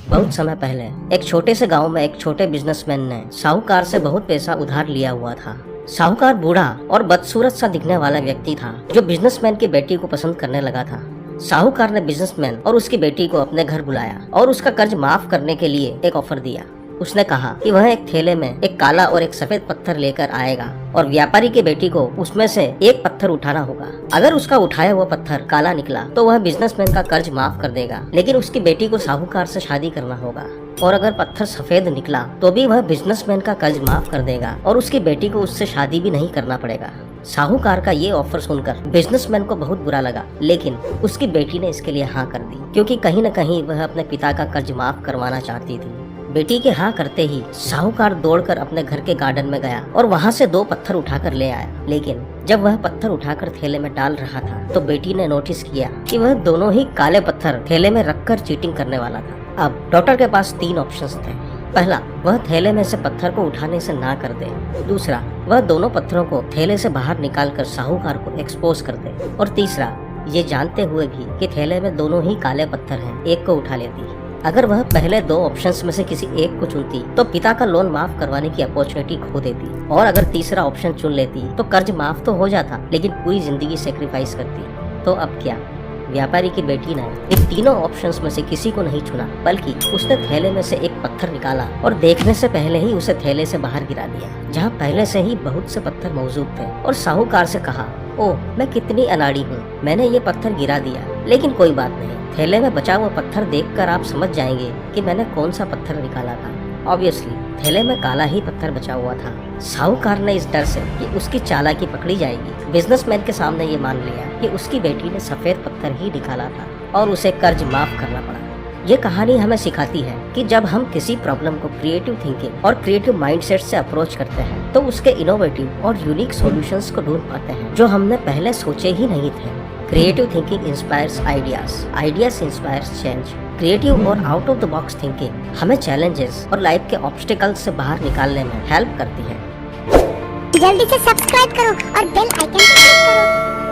बहुत समय पहले एक छोटे से गांव में एक छोटे बिजनेसमैन ने साहूकार से बहुत पैसा उधार लिया हुआ था। साहूकार बूढ़ा और बदसूरत सा दिखने वाला व्यक्ति था जो बिजनेसमैन की बेटी को पसंद करने लगा था। साहूकार ने बिजनेसमैन और उसकी बेटी को अपने घर बुलाया और उसका कर्ज माफ करने के लिए एक ऑफर दिया। उसने कहा कि वह एक थैले में एक काला और एक सफेद पत्थर लेकर आएगा और व्यापारी की बेटी को उसमें से एक पत्थर उठाना होगा। अगर उसका उठाया हुआ पत्थर काला निकला तो वह बिजनेसमैन का कर्ज माफ कर देगा, लेकिन उसकी बेटी को साहूकार से शादी करना होगा। और अगर पत्थर सफेद निकला तो भी वह बिजनेसमैन का कर्ज माफ कर देगा और उसकी बेटी को उससे शादी भी नहीं करना पड़ेगा। साहूकार का ये ऑफर सुनकर बिजनेसमैन को बहुत बुरा लगा, लेकिन उसकी बेटी ने इसके लिए हाँ कर दी, क्योंकि कहीं न कहीं वह अपने पिता का कर्ज माफ करवाना चाहती थी। बेटी के हाँ करते ही साहूकार दौड़कर अपने घर के गार्डन में गया और वहाँ से 2 पत्थर उठाकर ले आया। लेकिन जब वह पत्थर उठाकर थैले में डाल रहा था तो बेटी ने नोटिस किया कि वह दोनों ही काले पत्थर थैले में रखकर चीटिंग करने वाला था। अब डॉक्टर के पास 3 ऑप्शंस थे। पहला, वह थैले में से पत्थर को उठाने से ना कर दे। दूसरा, वह दोनों पत्थरों को थैले से बाहर निकालकर साहूकार को एक्सपोज कर दे। और तीसरा, ये जानते हुए भी कि थैले में दोनों ही काले पत्थर हैं, एक को उठा लेती। अगर वह पहले 2 ऑप्शंस में से किसी एक को चुनती तो पिता का लोन माफ करवाने की अपॉर्चुनिटी खो देती, और अगर तीसरा ऑप्शन चुन लेती तो कर्ज माफ तो हो जाता, लेकिन पूरी जिंदगी सेक्रीफाइस करती। तो अब क्या? व्यापारी की बेटी ने इन तीनों ऑप्शंस में से किसी को नहीं चुना, बल्कि उसने थैले में से एक पत्थर निकाला और देखने से पहले ही उसे थैले से बाहर गिरा दिया, जहाँ पहले से ही बहुत से पत्थर मौजूद थे। और साहूकार से कहा, ओह, मैं कितनी अनाड़ी हूँ, मैंने ये पत्थर गिरा दिया। लेकिन कोई बात नहीं, थैले में बचा हुआ पत्थर देखकर आप समझ जाएंगे कि मैंने कौन सा पत्थर निकाला था। ऑब्वियसली थैले में काला ही पत्थर बचा हुआ था। साहूकार ने इस डर से कि उसकी चालाकी पकड़ी जाएगी, बिजनेसमैन के सामने ये मान लिया कि उसकी बेटी ने सफेद पत्थर ही निकाला था और उसे कर्ज माफ करना पड़ा। ये कहानी हमें सिखाती है कि जब हम किसी प्रॉब्लम को क्रिएटिव थिंकिंग और क्रिएटिव माइंडसेट से अप्रोच करते हैं तो उसके इनोवेटिव और यूनिक सॉल्यूशंस को ढूंढ पाते हैं जो हमने पहले सोचे ही नहीं थे। Creative thinking inspires ideas, ideas inspires change. Creative और out of the box thinking हमें चैलेंजेस और लाइफ के ऑब्स्टिकल्स से बाहर निकालने में हेल्प करती है। जल्दी से सब्सक्राइब करो और बेल आइकन पर क्लिक करो।